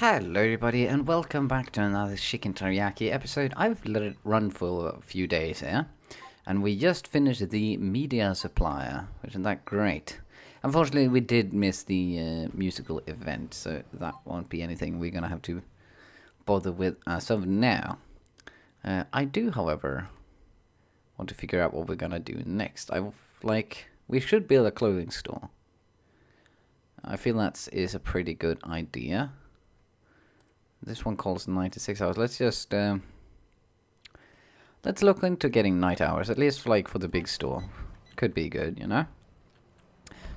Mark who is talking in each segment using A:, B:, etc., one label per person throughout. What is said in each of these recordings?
A: Hello everybody and welcome back to another chicken teriyaki episode. I've let it run for a few days here, and we just finished the media supplier, which isn't that great. Unfortunately we did miss the musical event, so that won't be anything we're gonna have to bother with as of now. I do, however, want to figure out what we're gonna do next. We should build a clothing store. I feel that is a pretty good idea. This one calls 96 hours. Let's just let's look into getting night hours, at least like for the big store. Could be good, you know.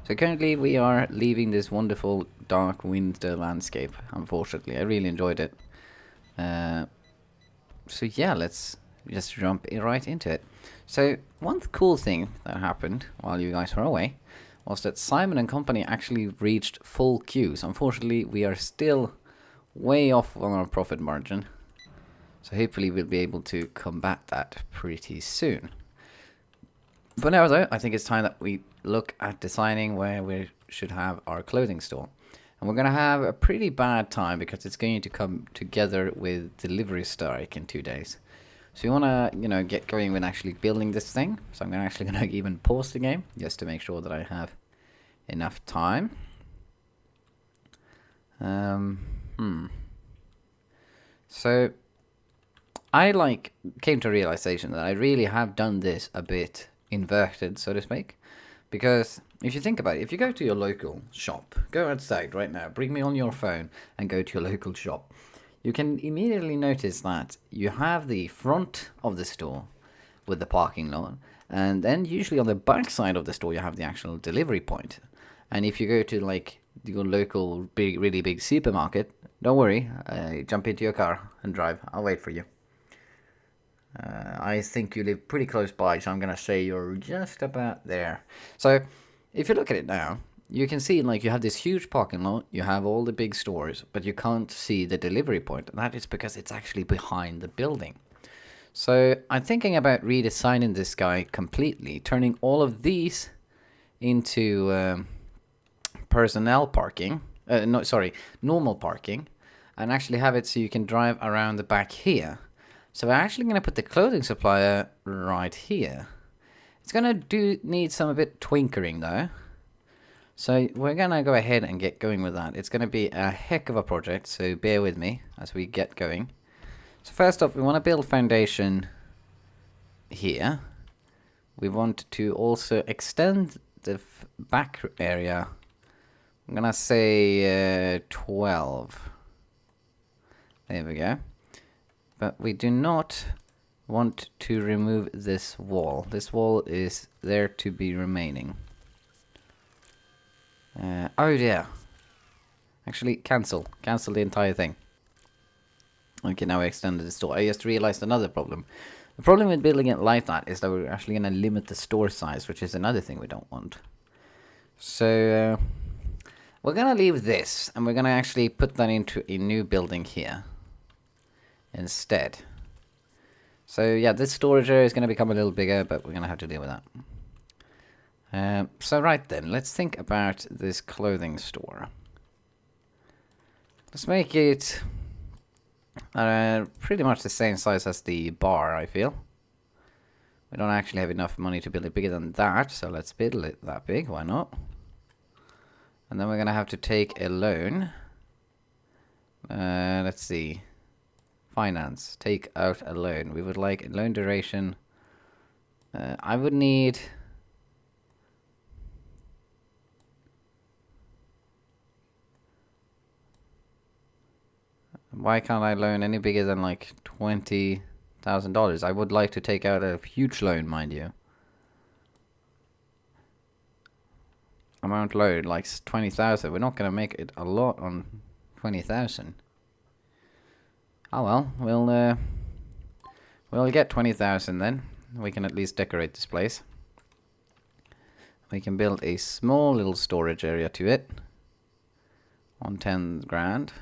A: So currently we are leaving this wonderful dark winter landscape. Unfortunately, I really enjoyed it. So yeah, let's just jump right into it. So one cool thing that happened while you guys were away was that Simon and Company actually reached full queues. Unfortunately, we are still way off on our profit margin, so hopefully we'll be able to combat that pretty soon. For now though, I think it's time that we look at designing where we should have our clothing store, and we're gonna have a pretty bad time because it's going to come together with delivery strike in 2 days. So you wanna, get going with actually building this thing. So I'm gonna even pause the game just to make sure that I have enough time. So I came to realization that I really have done this a bit inverted, so to speak, because if you think about it, if you go to your local shop, go outside right now, bring me on your phone and go to your local shop, you can immediately notice that you have the front of the store with the parking lot, and then usually on the back side of the store you have the actual delivery point. And if you go to like your local really big supermarket, don't worry, jump into your car and drive. I'll wait for you. I think you live pretty close by, so I'm gonna say you're just about there. So if you look at it now, you can see like you have this huge parking lot, you have all the big stores, but you can't see the delivery point. And that is because it's actually behind the building. So I'm thinking about redesigning this guy completely, turning all of these into personnel parking, normal parking, and actually have it so you can drive around the back here. So we're actually going to put the clothing supplier right here. It's going to need some a bit twinkering though. So we're going to go ahead and get going with that. It's going to be a heck of a project, so bear with me as we get going. So first off, we want to build foundation here. We want to also extend the back area. I'm gonna say 12. There we go. But we do not want to remove this wall. This wall is there to be remaining. Oh yeah. Actually, cancel. Cancel the entire thing. Okay, now we extended the store. I just realized another problem. The problem with building it like that is that we're actually gonna limit the store size, which is another thing we don't want. So we're gonna leave this, and we're gonna actually put that into a new building here instead. So yeah, this storage area is gonna become a little bigger, but we're gonna have to deal with that. So right then, let's think about this clothing store. Let's make it pretty much the same size as the bar, I feel. We don't actually have enough money to build it bigger than that, so let's build it that big, why not? And then we're going to have to take a loan. Let's see. Finance. Take out a loan. We would like a loan duration. I would need... Why can't I loan any bigger than like $20,000? I would like to take out a huge loan, mind you. Amount loan like 20,000. We're not gonna make it a lot on 20,000. Oh well, we'll get 20,000 then. We can at least decorate this place. We can build a small little storage area to it on 10 grand.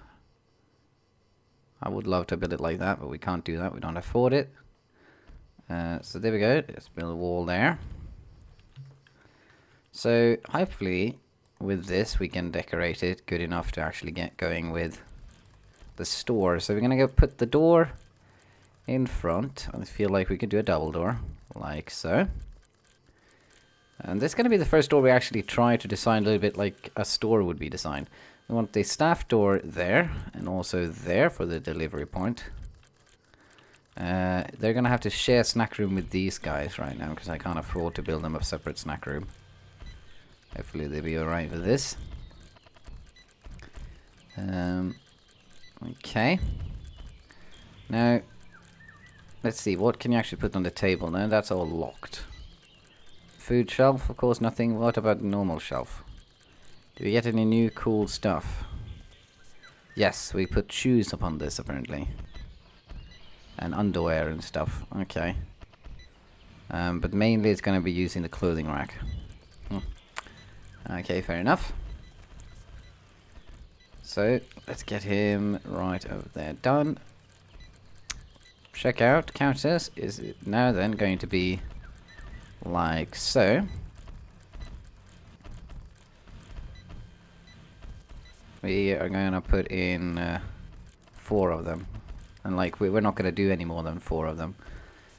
A: I would love to build it like that, but we can't do that. We don't afford it. So there we go. Let's build a wall there. So hopefully with this we can decorate it good enough to actually get going with the store. So we're gonna go put the door in front. I feel like we could do a double door, like so. And this is gonna be the first door we actually try to design a little bit like a store would be designed. We want the staff door there, and also there for the delivery point. They're gonna have to share snack room with these guys right now, because I can't afford to build them a separate snack room. Hopefully they'll be alright with this. Okay. Now, let's see, what can you actually put on the table? No, that's all locked. Food shelf, of course, nothing. What about the normal shelf? Do we get any new cool stuff? Yes, we put shoes upon this, apparently. And underwear and stuff. Okay. But mainly it's going to be using the clothing rack. Okay, fair enough. So, let's get him right over there. Done. Checkout counters is now then going to be like so. We are going to put in 4 of them. And like, we're not going to do any more than 4 of them.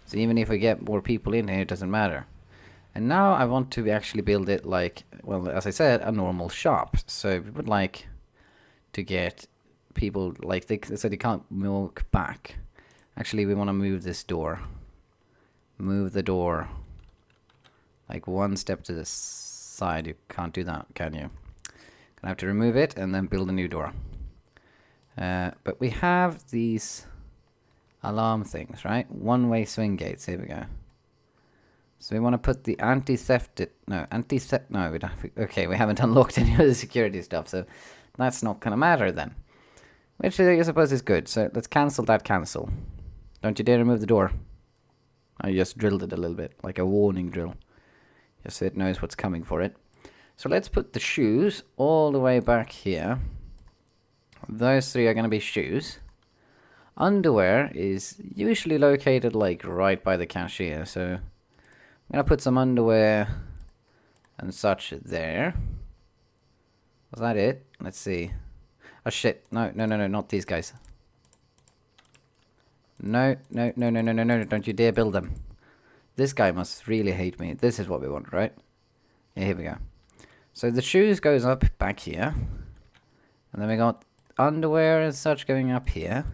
A: So even if we get more people in here, it doesn't matter. And now I want to actually build it like, well, as I said, a normal shop. So we would like to get people, like they said they can't walk back. Actually, we want to move this door. Move the door. Like 1 step to the side. You can't do that, can you? Gonna have to remove it and then build a new door. But we have these alarm things, right? One-way swing gates. Here we go. So we want to put the anti-theft... No, anti-theft... No, we don't... Okay, we haven't unlocked any of the security stuff, so that's not going to matter then. Which I suppose is good. So let's cancel that cancel. Don't you dare remove the door. I just drilled it a little bit, like a warning drill. Just so it knows what's coming for it. So let's put the shoes all the way back here. Those 3 are going to be shoes. Underwear is usually located like right by the cashier, so I'm going to put some underwear and such there. Was that it? Let's see. Oh shit, no, not these guys. No, don't you dare build them. This guy must really hate me. This is what we want, right? Yeah, here we go. So the shoes goes up back here. And then we got underwear and such going up here.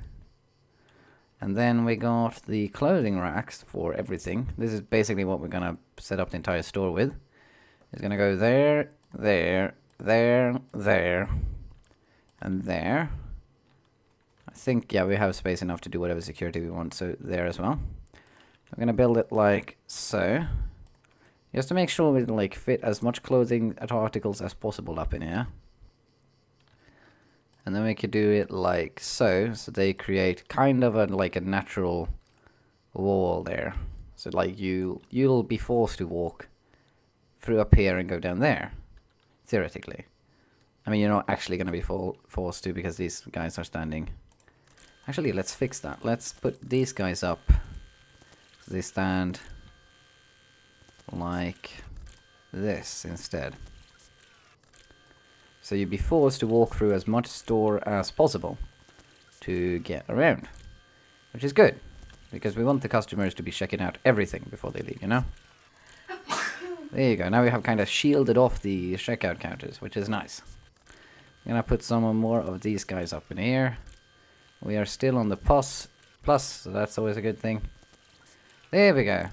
A: And then we got the clothing racks for everything. This is basically what we're going to set up the entire store with. It's going to go there, there, there, there, and there. I think, yeah, we have space enough to do whatever security we want, so there as well. We're going to build it like so. Just to make sure we like fit as much clothing and articles as possible up in here. And then we could do it like so. So they create kind of like a natural wall there. So like you'll be forced to walk through up here and go down there. Theoretically. I mean, you're not actually going to be forced to because these guys are standing. Actually, let's fix that. Let's put these guys up. So they stand like this instead. So you'd be forced to walk through as much store as possible to get around. Which is good, because we want the customers to be checking out everything before they leave, you know? There you go, now we have kind of shielded off the checkout counters, which is nice. I'm gonna put some more of these guys up in here. We are still on the plus, so that's always a good thing. There we go.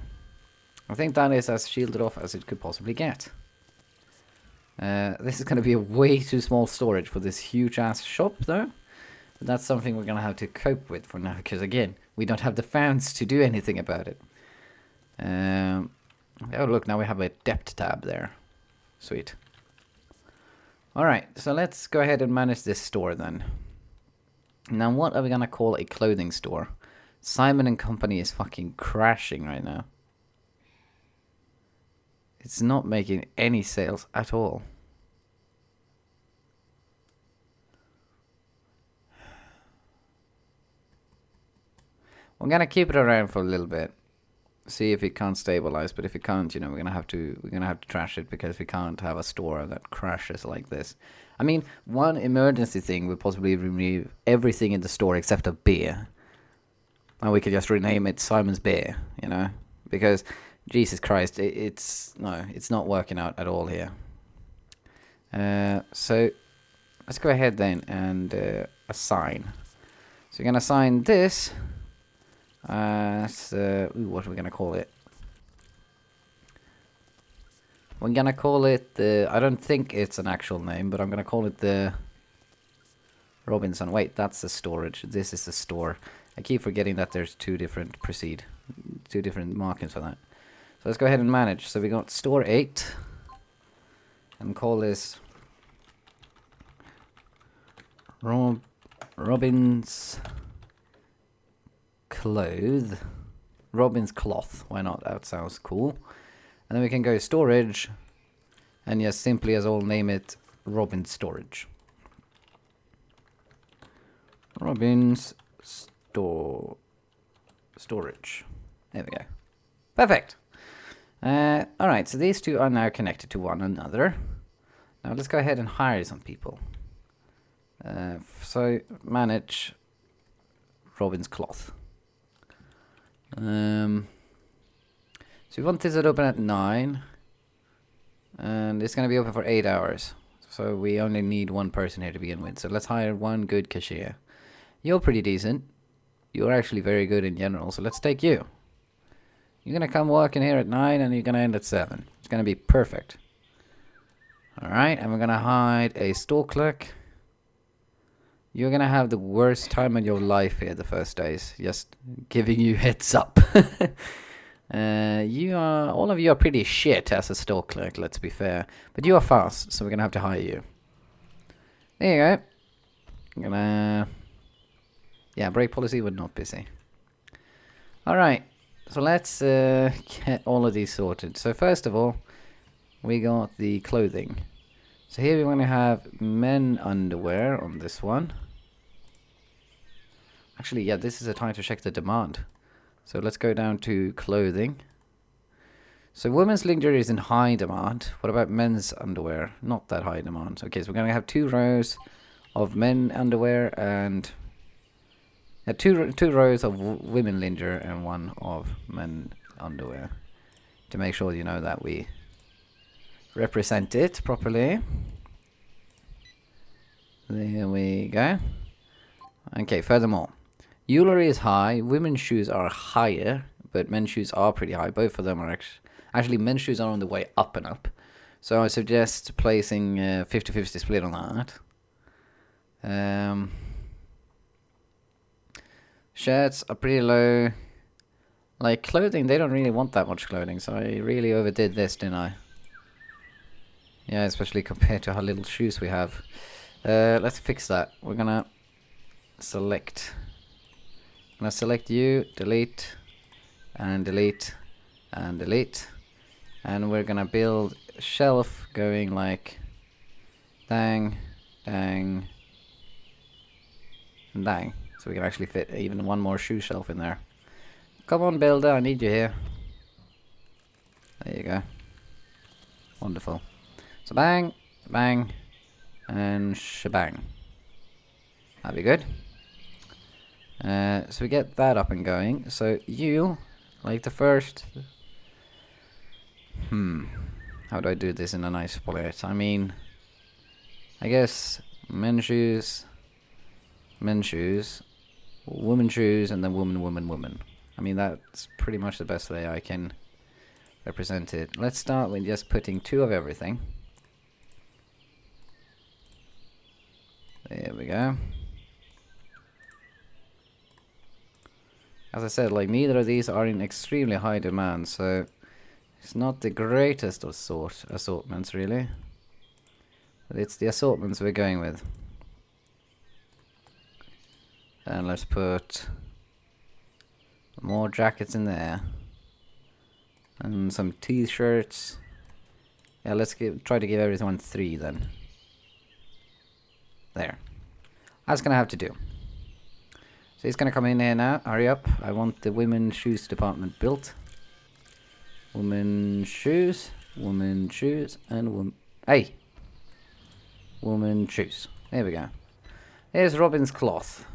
A: I think that is as shielded off as it could possibly get. This is going to be a way too small storage for this huge ass shop though. But that's something we're going to have to cope with for now, because again, we don't have the funds to do anything about it. Oh look, now we have a depth tab there. Sweet. Alright, so let's go ahead and manage this store then. Now what are we going to call a clothing store? Simon and Company is fucking crashing right now. It's not making any sales at all. We're gonna keep it around for a little bit. see if it can't stabilize. But if it can't, you know, we're gonna have to trash it, because we can't have a store that crashes like this. I mean, one emergency thing would possibly remove everything in the store except a beer, and we could just rename it Simon's Beer, you know, because Jesus Christ, it's not working out at all here. So let's go ahead then and assign. So we're gonna assign this as what are we gonna call it? We're gonna call it the. I don't think it's an actual name, but I'm gonna call it the Robinson. Wait, that's the storage. This is the store. I keep forgetting that there's two different markings for that. So let's go ahead and manage. So we got store 8, and call this Robin's Cloth. Why not? That sounds cool. And then we can go storage, and just simply as all name it Robin's Storage. Robin's Storage. There we go. Perfect. Alright, so these two are now connected to one another. Now let's go ahead and hire some people. So manage Robin's Cloth. So we want this to open at 9, and it's going to be open for 8 hours. So we only need one person here to begin with. So let's hire one good cashier. You're pretty decent. You're actually very good in general, so let's take you. You're going to come work in here at 9, and you're going to end at 7. It's going to be perfect. Alright, and we're going to hide a store clerk. You're going to have the worst time of your life here the first days. Just giving you heads up. All of you are pretty shit as a store clerk, let's be fair. But you are fast, so we're going to have to hire you. There you go. I'm gonna... Yeah, break policy would not busy. Alright, so let's get all of these sorted. So first of all, we got the clothing. So here we're going to have men underwear on this one. Actually, yeah, this is a time to check the demand. So let's go down to clothing. So women's lingerie is in high demand. What about men's underwear? Not that high demand. Okay, so we're going to have 2 rows of men underwear and two rows of women lingerie and 1 of men underwear, to make sure you know that we represent it properly. There we go. Okay, furthermore, jewelry is high, women's shoes are higher, but men's shoes are pretty high. Both of them are actually men's shoes are on the way up and up. So I suggest placing 50-50 split on that. Shirts are pretty low. Like clothing, they don't really want that much clothing, so I really overdid this, didn't I? Yeah, especially compared to how little shoes we have. Let's fix that. We're gonna select. I'm gonna select you, delete, and delete, and delete. And we're gonna build a shelf going like dang, dang, and dang. So we can actually fit even 1 more shoe shelf in there. Come on, builder, I need you here. There you go. Wonderful. So bang, bang, and shebang. That'd be good. So we get that up and going. So you, like the first... How do I do this in a nice split? I mean, I guess men's shoes, women's shoes, and then woman. I mean, that's pretty much the best way I can represent it. Let's start with just putting 2 of everything. There we go. As I said, like, neither of these are in extremely high demand, so it's not the greatest of assortments, really. But it's the assortments we're going with. And let's put more jackets in there. And some t-shirts. Yeah, let's try to give everyone 3 then. There. That's gonna have to do. So he's gonna come in here now. Hurry up. I want the women's shoes department built. Woman shoes, and hey! Woman shoes. There we go. Here's Robin's cloth.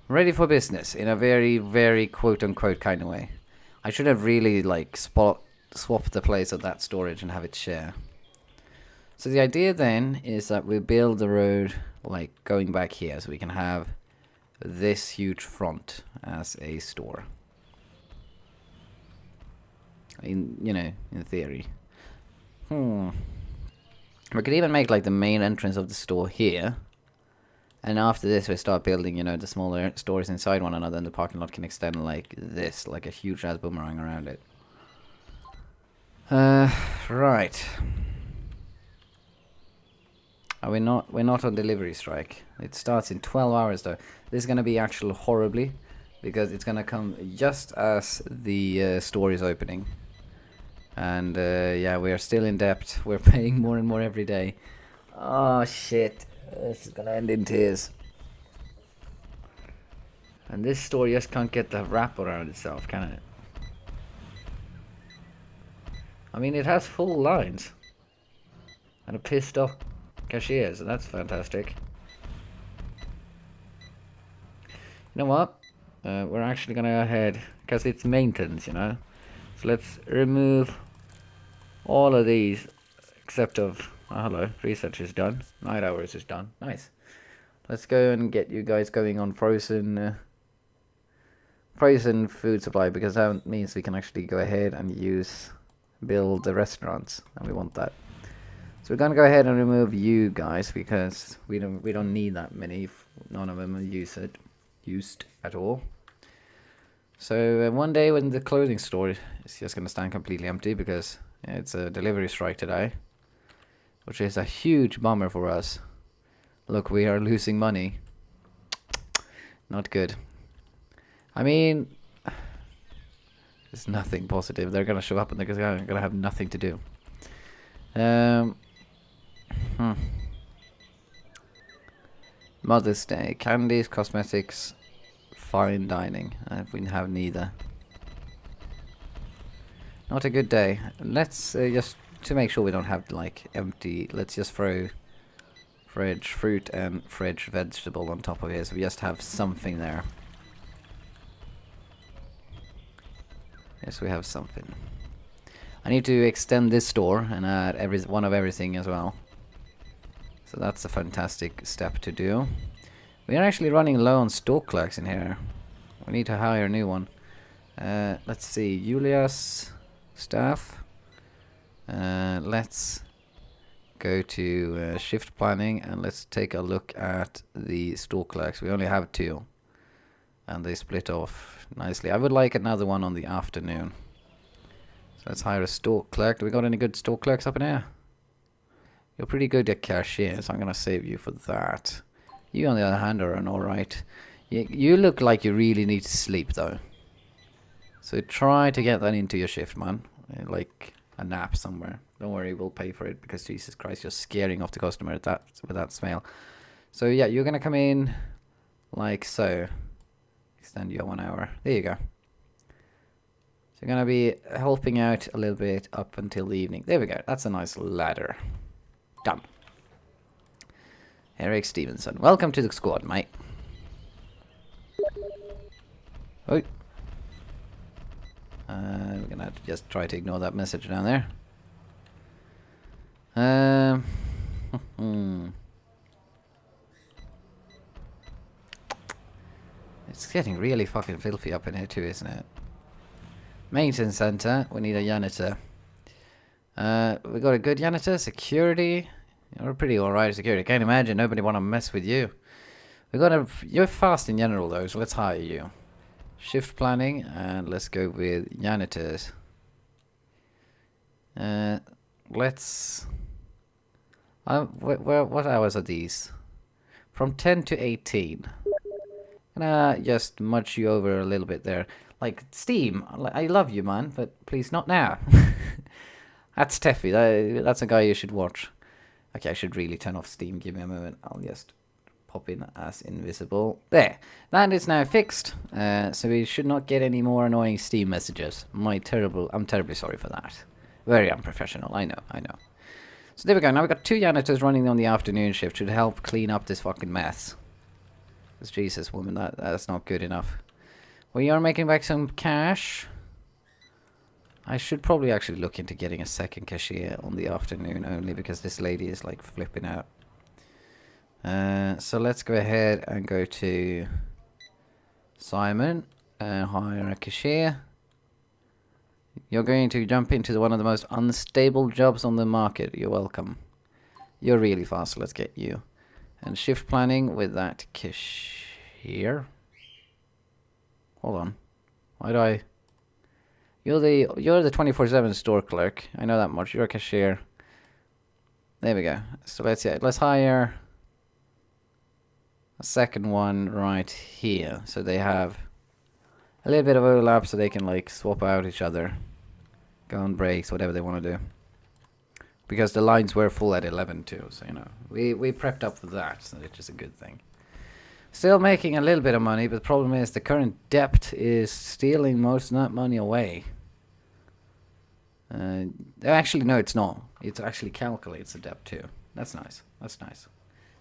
A: Ready for business in a very, very quote-unquote kind of way. I should have really, like, swapped the place of that storage and have it share. So the idea then is that we build the road, like, going back here, so we can have this huge front as a store. In theory. We could even make, like, the main entrance of the store here. And after this, we start building, the smaller stores inside one another, and the parking lot can extend like this, like a huge-ass boomerang around it. Right. We're not on delivery strike. It starts in 12 hours, though. This is going to be actually horribly, because it's going to come just as the store is opening. And, yeah, we are still in debt. We're paying more and more every day. Oh, shit. This is gonna end in tears. And this store just can't get the wrap around itself, can it? I mean, it has full lines. And a pissed off cashier, so that's fantastic. You know what? We're actually gonna go ahead, because it's maintenance, So let's remove all of these, except of... Oh, hello, research is done. Night hours is done. Nice. Let's go and get you guys going on frozen food supply, because that means we can actually go ahead and build the restaurants, and we want that. So we're gonna go ahead and remove you guys, because we don't need that many. None of them are used at all. So one day when the clothing store is just gonna stand completely empty, because it's a delivery strike today. Which is a huge bummer for us. Look, we are losing money. Not good. I mean, there's nothing positive. They're gonna show up and they're gonna have nothing to do. Mother's Day. Candies, cosmetics, fine dining. We have neither. Not a good day. Let's just... To make sure we don't have, like, empty... Let's just throw fridge fruit and fridge vegetable on top of here, so we just have something there. Yes, we have something. I need to extend this store and add one of everything as well. So that's a fantastic step to do. We are actually running low on store clerks in here. We need to hire a new one. Let's see. Julia's staff... let's go to shift planning, and let's take a look at the store clerks. We only have 2, and they split off nicely. I would like another one on the afternoon. So let's hire a store clerk. Do we got any good store clerks up in here? You're pretty good at cashier, so I'm gonna save you for that. You, on the other hand, are an alright. You look like you really need to sleep, though. So try to get that into your shift, man. Like... a nap somewhere. Don't worry, we'll pay for it, because Jesus Christ, you're scaring off the customer with that smell. So yeah, you're gonna come in like so. Extend your 1 hour. There you go. So you're gonna be helping out a little bit up until the evening. There we go. That's a nice ladder. Done. Eric Stevenson. Welcome to the squad, mate. Oh. We're gonna have to just try to ignore that message down there. It's getting really fucking filthy up in here too, isn't it? Maintenance center. We need a janitor. We got a good janitor. Security. You're pretty alright security. Can't imagine nobody wanna mess with you. You're fast in general though, so let's hire you. Shift planning, and let's go with janitors. Let's... what hours are these? From 10 to 18. Gonna just mudge you over a little bit there. Like, Steam, I love you, man, but please not now. That's Teffy. That's a guy you should watch. Okay, I should really turn off Steam. Give me a moment. I'll just pop in as invisible. There. That is now fixed. So we should not get any more annoying Steam messages. I'm terribly sorry for that. Very unprofessional. I know. So there we go. Now we've got 2 janitors running on the afternoon shift to help clean up this fucking mess. Because Jesus, woman, that's not good enough. We are making back some cash. I should probably actually look into getting a second cashier on the afternoon only because this lady is like flipping out. So let's go ahead and go to Simon and hire a cashier. You're going to jump into one of the most unstable jobs on the market. You're welcome. You're really fast. Let's get you. And shift planning with that cashier. Hold on. Why do I... You're the 24/7 store clerk. I know that much. You're a cashier. There we go. So let's hire a second one right here. So they have a little bit of overlap so they can like swap out each other. Go on breaks, whatever they want to do. Because the lines were full at 11 too, so you know. We prepped up for that, so which is a good thing. Still making a little bit of money, but the problem is the current debt is stealing most of that money away. Actually, no, it's not. It actually calculates the debt too. That's nice. That's nice.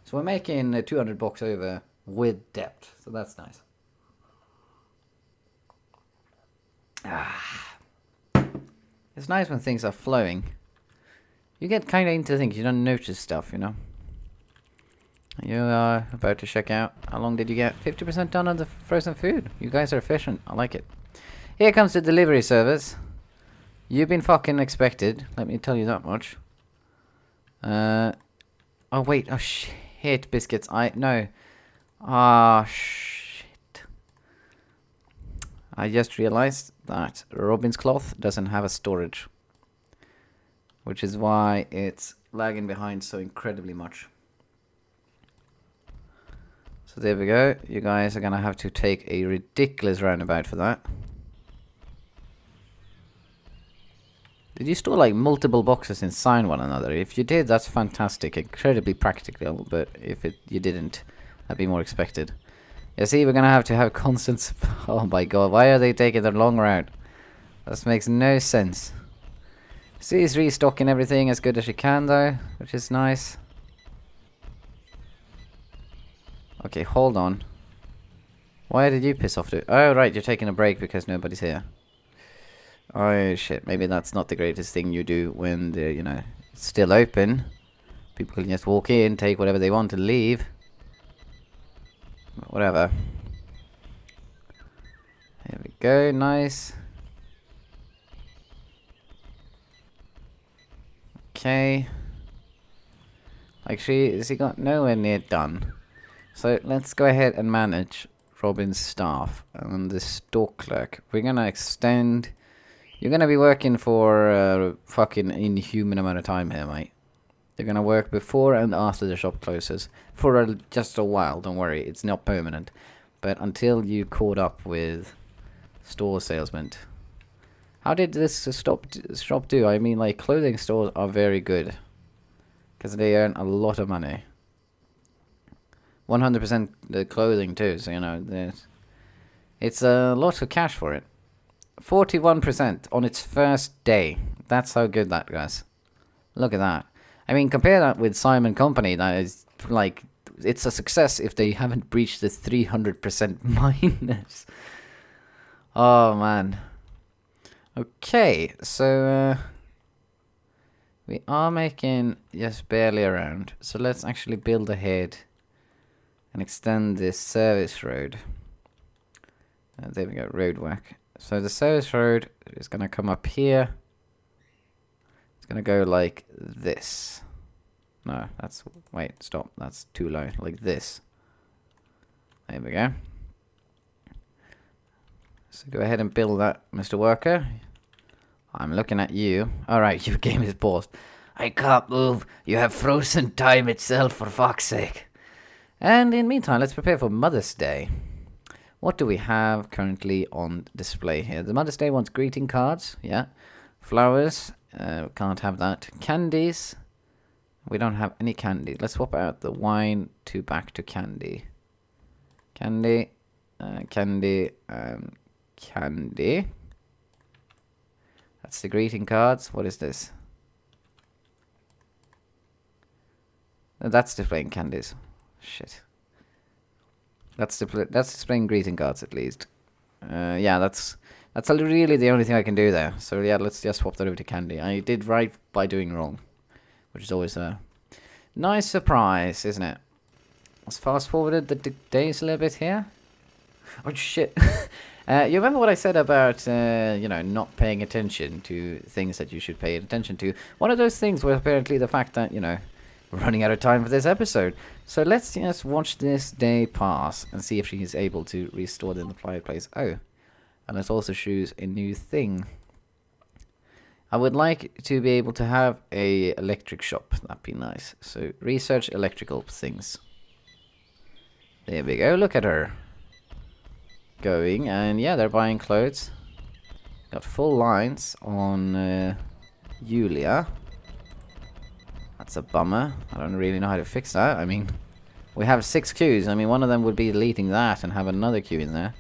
A: So we're making $200 over with debt, so that's nice. It's nice when things are flowing. You get kind of into things, you don't notice stuff, you know. You are about to check out. How long did you get? 50% done on the frozen food. You guys are efficient. I like it. Here comes the delivery service. You've been fucking expected. Let me tell you that much. Oh wait. Oh shit, biscuits. No. Ah shit. I just realized that Robin's cloth doesn't have a storage, which is why it's lagging behind so incredibly much. So there we go. You guys are gonna have to take a ridiculous roundabout for that. Did you store like multiple boxes inside one another? If you did, that's fantastic. Incredibly practical, but if you didn't, that'd be more expected. Yeah, see, we're gonna have to have constant... Oh my god, why are they taking the long route? This makes no sense. See, he's restocking everything as good as she can though, which is nice. Okay, hold on. Why did you piss off to... Oh, right, you're taking a break because nobody's here. Oh, shit. Maybe that's not the greatest thing you do when they're, you know, still open. People can just walk in, take whatever they want and leave. Whatever. There we go. Nice. Okay. Actually, has he got nowhere near done? So let's go ahead and manage Robin's staff and the store clerk. We're gonna extend. You're gonna be working for a fucking inhuman amount of time here, mate. You're gonna work before and after the shop closes for just a while. Don't worry, it's not permanent. But until you caught up with store salesmen. How did this shop do? I mean, like, clothing stores are very good because they earn a lot of money. 100% the clothing too, so you know, it's a lot of cash for it. 41% on its first day. That's how good that goes. Look at that. I mean, compare that with Simon Company. That is like, it's a success if they haven't breached the 300% minus. Oh man. Okay, so we are making just barely around. So let's actually build ahead and extend this service road. There we go, road work. So the service road is going to come up here. It's going to go like this. No, that's... Wait, stop. That's too low. Like this. There we go. So go ahead and build that, Mr. Worker. I'm looking at you. Alright, your game is paused. I can't move. You have frozen time itself, for fuck's sake. And in the meantime, let's prepare for Mother's Day. What do we have currently on display here? The Mother's Day wants greeting cards. Yeah. Flowers. Can't have that. Candies. We don't have any candy. Let's swap out the wine to back to candy. Candy, candy, candy. That's the greeting cards. What is this? That's displaying candies. Shit. That's displaying greeting cards at least. Yeah, that's really the only thing I can do there. So yeah, let's just swap that over to candy. I did right by doing wrong, which is always a nice surprise, isn't it? Let's fast forwarded the days a little bit here. Oh shit! You remember what I said about you know, not paying attention to things that you should pay attention to? One of those things was apparently the fact that, you know, we're running out of time for this episode. So let's just watch this day pass and see if she is able to restore the fireplace. Oh, and let's also choose a new thing. I would like to be able to have a electric shop. That'd be nice. So research electrical things. There we go. Look at her going, and yeah, they're buying clothes. Got full lines on Julia. That's a bummer. I don't really know how to fix that. I mean, we have 6 queues. I mean, one of them would be deleting that and have another queue in there.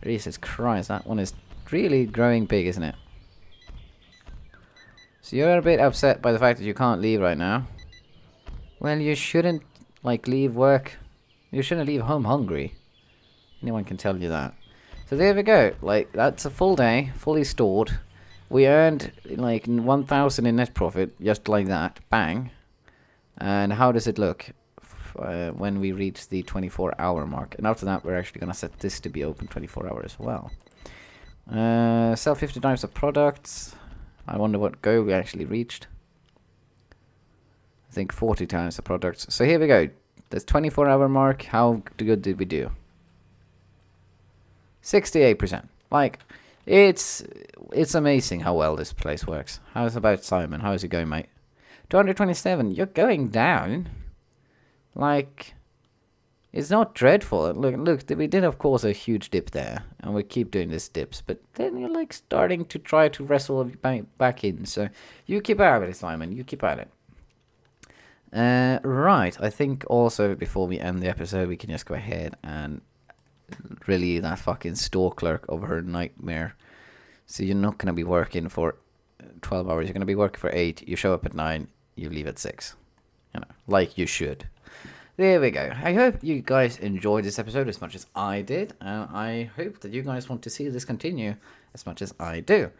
A: Jesus Christ, that one is really growing big, isn't it? So you're a bit upset by the fact that you can't leave right now. Well, you shouldn't, like, leave work. You shouldn't leave home hungry. Anyone can tell you that. So there we go. Like, that's a full day, fully stored. We earned like 1,000 in net profit, just like that. Bang. And how does it look when we reach the 24-hour mark? And after that, we're actually going to set this to be open 24 hours as well. Sell 50 times of products. I wonder what goal we actually reached. I think 40 times the products. So here we go. This 24-hour mark. How good did we do? 68%. Like, it's amazing how well this place works. How's about Simon? How's it going, mate? 227. You're going down. Like, it's not dreadful. Look, we did of course a huge dip there, and we keep doing these dips, but then you're like starting to try to wrestle back in. So you keep at it, Simon. You keep at it. Right. I think also before we end the episode, we can just go ahead and relieve that fucking store clerk of her nightmare. So you're not going to be working for 12 hours. You're going to be working for 8. You show up at 9. You leave at 6. You know, like you should. There we go. I hope you guys enjoyed this episode as much as I did. And I hope that you guys want to see this continue as much as I do.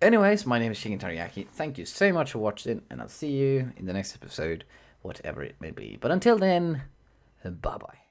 A: Anyways, my name is Chicken Teriyaki. Thank you so much for watching. And I'll see you in the next episode, whatever it may be. But until then, bye-bye.